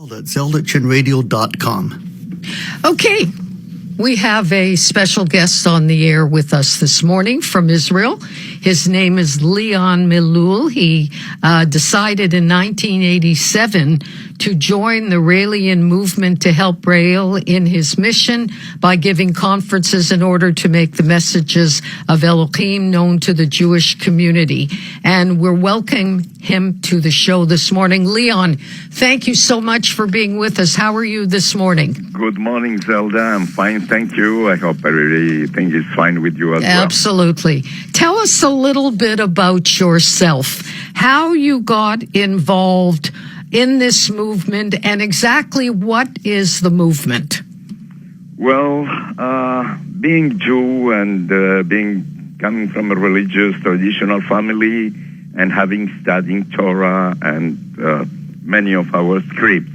At ZeldaChinRadio.com. Okay, we have a special guest on the air with us this morning from Israel. His name is Leon Mellul. He decided in 1987 to join the Raelian movement to help Rael in his mission by giving conferences in order to make the messages of Elohim known to the Jewish community. And we're welcoming him to the show this morning. Leon, thank you so much for being with us. How are you this morning? Good morning, Zelda. I'm fine, thank you. I hope everything is fine with you as well. Absolutely. Tell us a little bit about yourself, how you got involved in this movement, and exactly what is the movement? Well, being Jew and coming from a religious, traditional family and having studied Torah and many of our scripts,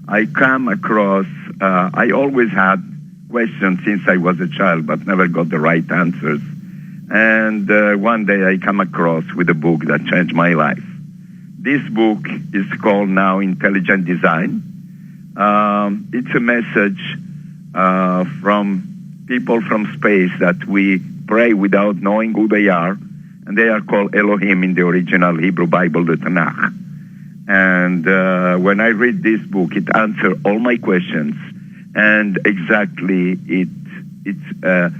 I come across, I always had questions since I was a child, but never got the right answers. And one day I come across with a book that changed my life. This book is called now Intelligent Design. It's a message from people from space that we pray without knowing who they are, and they are called Elohim in the original Hebrew Bible, the Tanakh. And when I read this book, it answers all my questions, and exactly it's a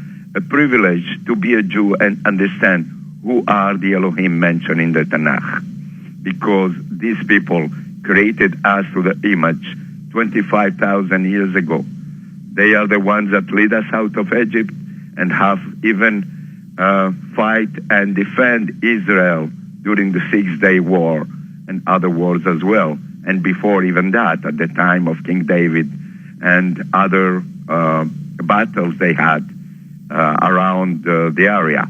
privilege to be a Jew and understand who are the Elohim mentioned in the Tanakh. Because these people created us to the image 25,000 years ago. They are the ones that lead us out of Egypt and have even fight and defend Israel during the 6-day war and other wars as well. And before even that, at the time of King David and other battles they had around the area.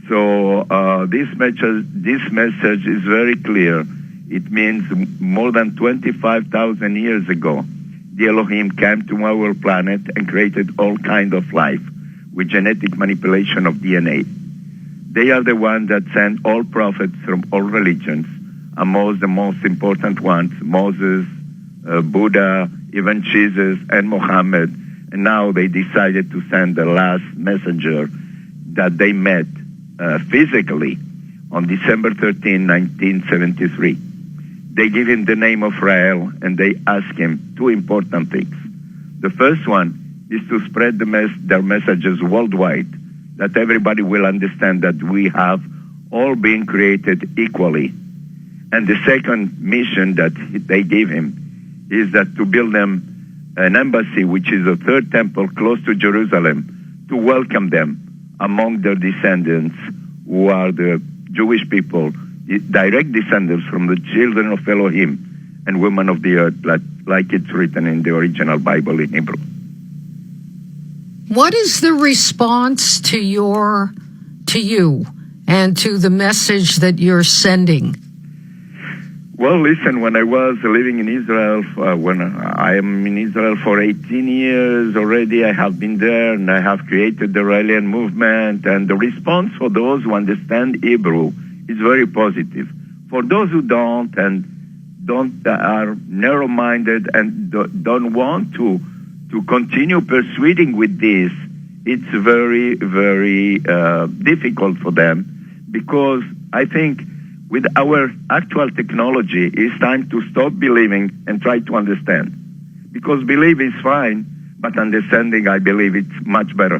So this message is very clear. It means more than 25,000 years ago, the Elohim came to our planet and created all kinds of life with genetic manipulation of DNA. They are the ones that sent all prophets from all religions, among the most important ones, Moses, Buddha, even Jesus, and Muhammad. And now they decided to send the last messenger that they met physically on December 13, 1973. They give him the name of Rael, and they ask him two important things. The first one is to spread their messages worldwide, that everybody will understand that we have all been created equally. And the second mission that they gave him is that to build them an embassy, which is a third temple close to Jerusalem, to welcome them among their descendants, who are the Jewish people, direct descendants from the children of Elohim and women of the earth, like it's written in the original Bible in Hebrew. What is the response to you and to the message that you're sending? Well, listen, when I was living in Israel, when I am in Israel for 18 years already, I have been there and I have created the Raelian movement, and the response for those who understand Hebrew is very positive. For those who don't are narrow-minded and don't want to continue persuading with this, it's very, very difficult for them, because I think with our actual technology, it's time to stop believing and try to understand. Because belief is fine, but understanding, I believe, it's much better.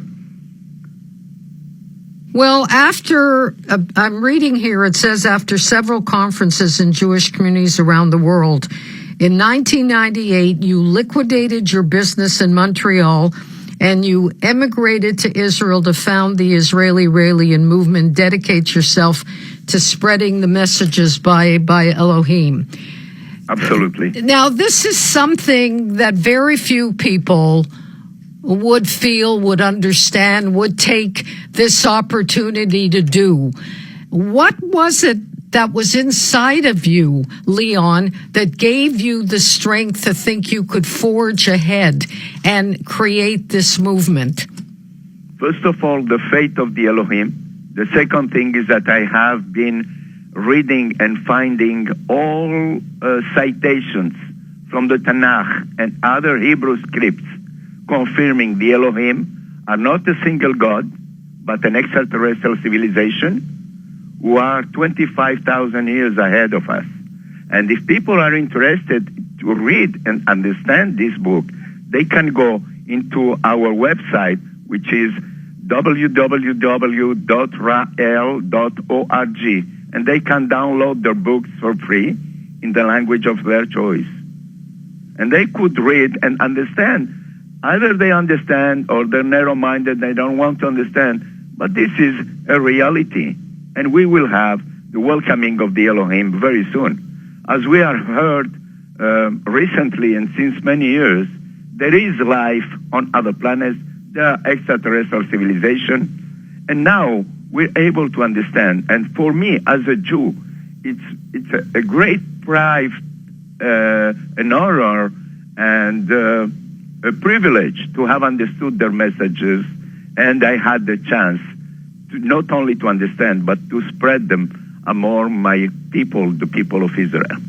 Well, I'm reading here, it says after several conferences in Jewish communities around the world, in 1998, you liquidated your business in Montreal and you emigrated to Israel to found the Israeli Raelian movement, dedicate yourself to spreading the messages by Elohim. Absolutely. Now, this is something that very few people would feel, would understand, would take this opportunity to do. What was it that was inside of you, Leon, that gave you the strength to think you could forge ahead and create this movement? First of all, the faith of the Elohim. The second thing is that I have been reading and finding all citations from the Tanakh and other Hebrew scripts confirming the Elohim are not a single God, but an extraterrestrial civilization who are 25,000 years ahead of us. And if people are interested to read and understand this book, they can go into our website, which is www.rael.org, and they can download their books for free in the language of their choice. And they could read and understand. Either they understand or they're narrow-minded, they don't want to understand, but this is a reality. And we will have the welcoming of the Elohim very soon. As we are heard recently and since many years, there is life on other planets, there are extraterrestrial civilization, and now we're able to understand. And for me, as a Jew, it's a great pride, an honor, and a privilege to have understood their messages, and I had the chance to not only to understand, but to spread them among my people, the people of Israel.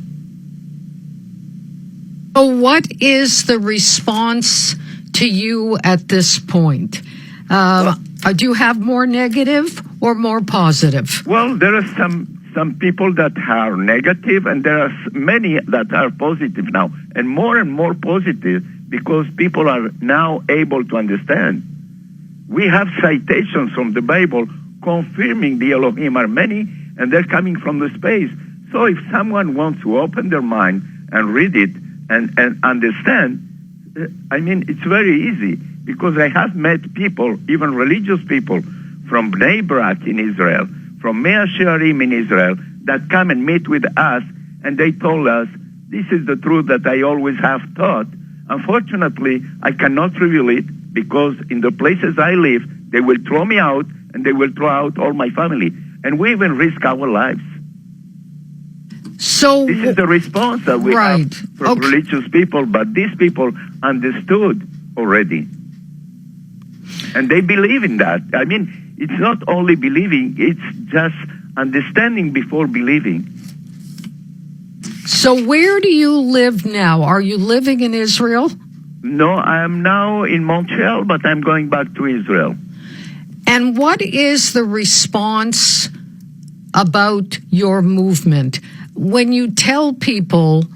So what is the response to you at this point? Do you have more negative or more positive? Well, there are some people that are negative, and there are many that are positive now, and more positive because people are now able to understand. We have citations from the Bible confirming the Elohim are many, and they're coming from the space. So if someone wants to open their mind and read it and understand, I mean, it's very easy, because I have met people, even religious people, from Bnei Brak in Israel, from Mea Shearim in Israel, that come and meet with us, and they told us, this is the truth that I always have taught. Unfortunately, I cannot reveal it, because in the places I live, they will throw me out, and they will throw out all my family. And we even risk our lives. So this is the response that we have from religious people, but these people understood already. And they believe in that. I mean, it's not only believing, it's just understanding before believing. So where do you live now? Are you living in Israel? No, I am now in Montreal, but I'm going back to Israel. And what is the response about your movement? When you tell people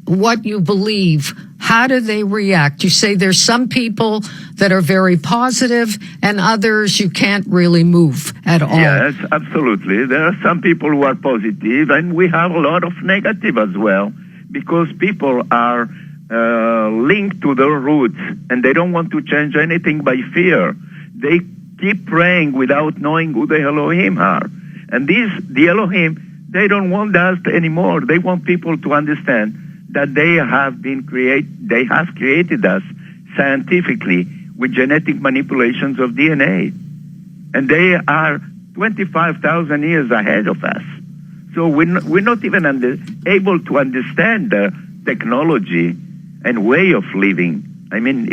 what you believe, how do they react? You say there's some people that are very positive and others you can't really move at all. Yes, absolutely. There are some people who are positive, and we have a lot of negative as well, because people are linked to their roots, and they don't want to change anything by fear. They keep praying without knowing who the Elohim are. And the Elohim, they don't want us anymore. They want people to understand that they have created us scientifically with genetic manipulations of DNA. And they are 25,000 years ahead of us. So we're not even able to understand the technology and way of living. I mean,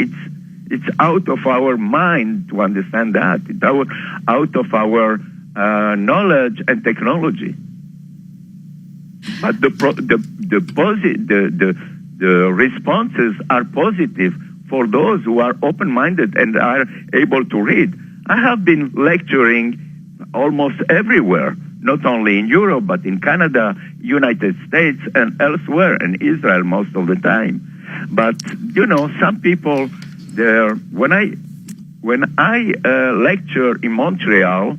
it's out of our mind to understand that. It's out of our knowledge and technology. But the responses are positive for those who are open-minded and are able to read. I have been lecturing almost everywhere, not only in Europe, but in Canada, United States, and elsewhere, and Israel most of the time. But, you know, some people, when I lecture in Montreal,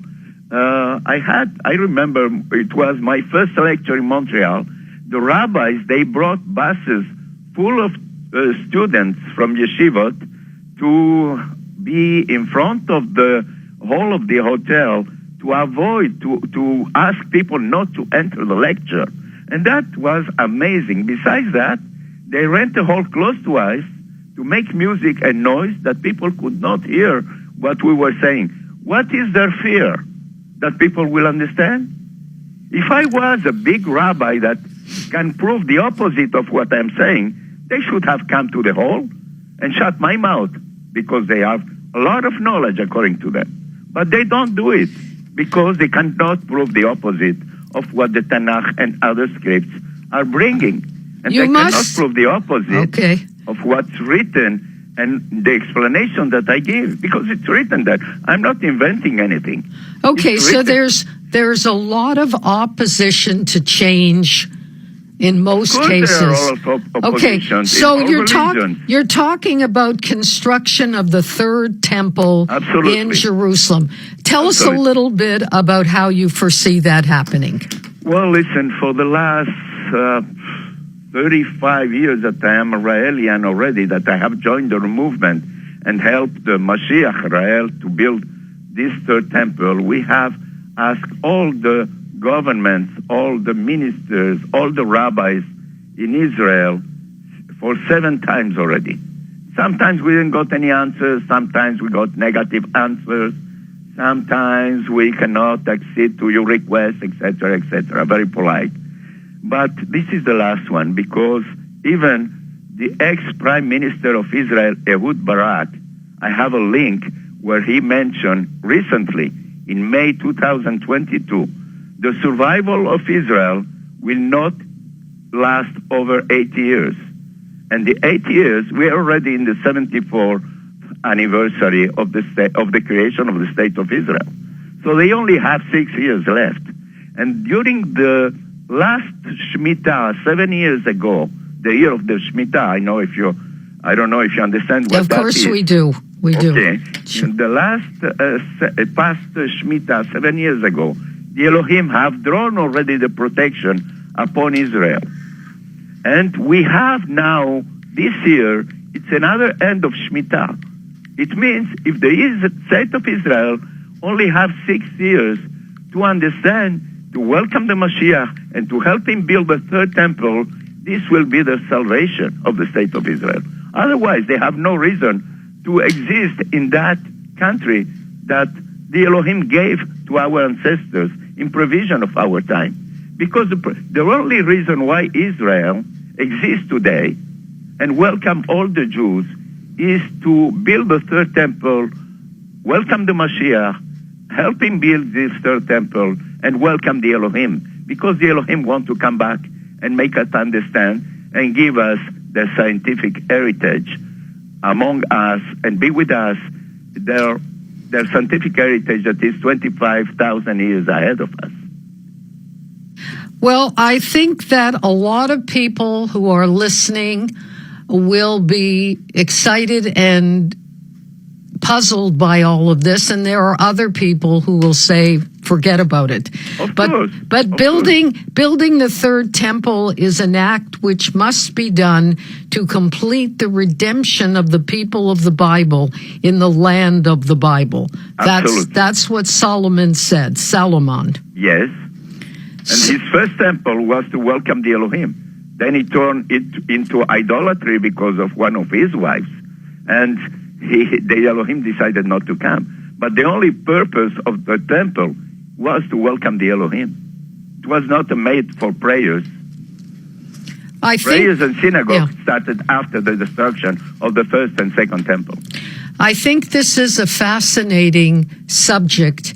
I remember it was my first lecture in Montreal. The rabbis, they brought buses full of students from yeshivot to be in front of the hall of the hotel to avoid, to ask people not to enter the lecture. And that was amazing. Besides that, they rent a hall close to us to make music and noise that people could not hear what we were saying. What is their fear? That people will understand? If I was a big rabbi that can prove the opposite of what I'm saying, they should have come to the hall and shut my mouth, because they have a lot of knowledge according to them. But they don't do it because they cannot prove the opposite of what the Tanakh and other scripts are bringing. And You I cannot must- prove the opposite Okay. of what's written and the explanation that I give, because it's written there. I'm not inventing anything. Okay, It's so written. there's a lot of opposition to change in most Of course cases. there are a lot of Okay, oppositions in so all religions. you're talking about construction of the third temple Absolutely. in Jerusalem. Tell us a Absolutely. little bit about how you foresee that happening. Well, listen, for the last 35 years that I am a Raelian already, that I have joined the movement and helped the Mashiach Rael to build this third temple, we have asked all the governments, all the ministers, all the rabbis in Israel for 7 times already. Sometimes we didn't got any answers, sometimes we got negative answers, sometimes we cannot accede to your request, etc., etc., very polite. But this is the last one, because even the ex-prime minister of Israel, Ehud Barak, I have a link where he mentioned recently, in May 2022, the survival of Israel will not last over 80 years. And the 80 years, we are already in the 74th anniversary of the creation of the State of Israel. So they only have 6 years left. And during the last Shemitah, 7 years ago, the year of the Shemitah, I don't know if you understand what Of that course is. we do. We do. Okay. In the last past Shemitah, 7 years ago, the Elohim have drawn already the protection upon Israel. And we have now, this year, it's another end of Shemitah. It means if the state of Israel only have 6 years to understand, to welcome the Mashiach, and to help him build the third temple, this will be the salvation of the state of Israel. Otherwise, they have no reason to exist in that country that the Elohim gave to our ancestors in provision of our time. Because the only reason why Israel exists today and welcome all the Jews is to build the third temple, welcome the Mashiach, help him build this third temple, and welcome the Elohim. Because the Elohim want to come back and make us understand and give us the scientific heritage among us and be with us, their scientific heritage that is 25,000 years ahead of us. Well, I think that a lot of people who are listening will be excited and puzzled by all of this, and there are other people who will say, forget about it. Of But course. building the third temple is an act which must be done to complete the redemption of the people of the Bible in the land of the Bible. Absolutely. That's what Solomon said. Solomon. Yes. And his first temple was to welcome the Elohim. Then he turned it into idolatry because of one of his wives. And the Elohim decided not to come. But the only purpose of the temple was to welcome the Elohim. It was not made for prayers. Prayers and synagogues started after the destruction of the first and second temple. I think this is a fascinating subject,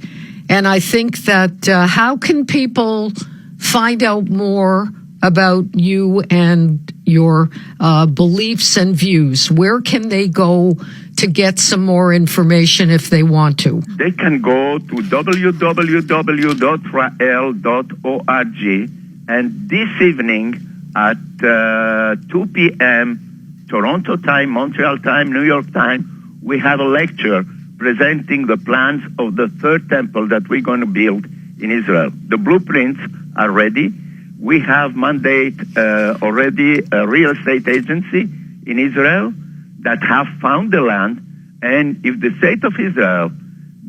and I think that how can people find out more about you and your beliefs and views? Where can they go to get some more information if they want to? They can go to www.rael.org, and this evening at 2 p.m. Toronto time, Montreal time, New York time, we have a lecture presenting the plans of the third temple that we're going to build in Israel. The blueprints are ready. We have mandate already a real estate agency in Israel that have found the land, and if the state of Israel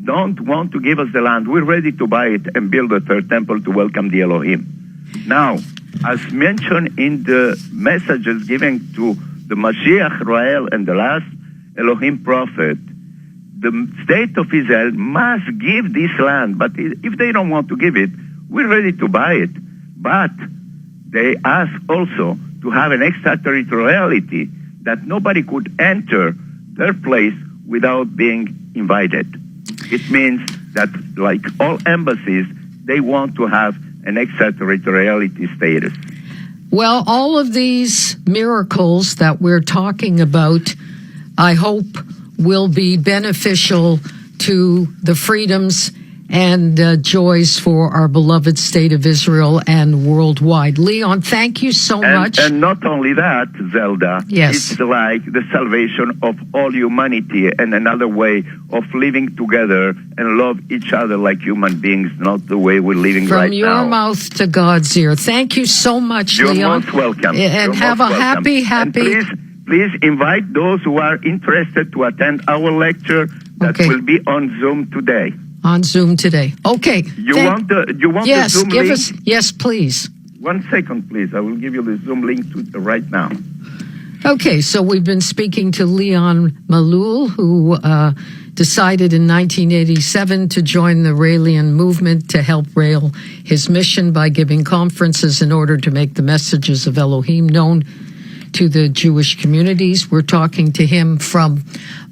don't want to give us the land, we're ready to buy it and build a third temple to welcome the Elohim. Now, as mentioned in the messages given to the Mashiach Rael and the last Elohim prophet, the state of Israel must give this land, but if they don't want to give it, we're ready to buy it. But they ask also to have an extraterrestriality, that nobody could enter their place without being invited. It means that, like all embassies, they want to have an extraterritoriality status. Well, all of these miracles that we're talking about, I hope, will be beneficial to the freedoms and joys for our beloved state of Israel and worldwide. Leon, thank you so much. And not only that, Zelda, Yes. it's like the salvation of all humanity and another way of living together and love each other like human beings, not the way we're living From right your now. mouth to God's ear. Thank you so much, You're Leon. most welcome. And You're have a most welcome. happy... And please invite those who are interested to attend our lecture that Okay. will be on Zoom today. On Zoom today. Okay. You want the Yes, Zoom give link? us... Yes, please. 1 second, please. I will give you the Zoom link right now. Okay, so we've been speaking to Leon Mellul, who decided in 1987 to join the Raelian movement to help rail his mission by giving conferences in order to make the messages of Elohim known to the Jewish communities. We're talking to him from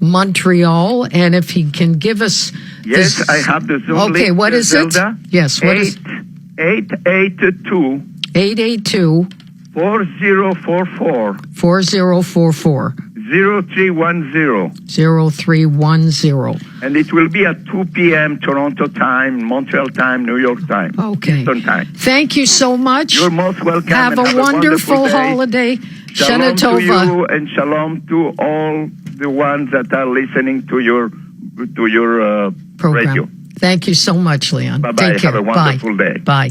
Montreal, and if he can give us... Yes, I have the Zoom link. Okay, what is Zelda. it? Yes, what is... 882 882 4044 4044 0310. 0310. And it will be at 2 p.m. Toronto time, Montreal time, New York time. Okay. Eastern time. Thank you so much. You're most welcome. Have and a wonderful day. holiday. Shalom Shana to Tova. you and shalom to all the ones that are listening to your Program. radio. Thank you so much, Leon. Bye-bye. Take care. Have a wonderful Bye. day. Bye.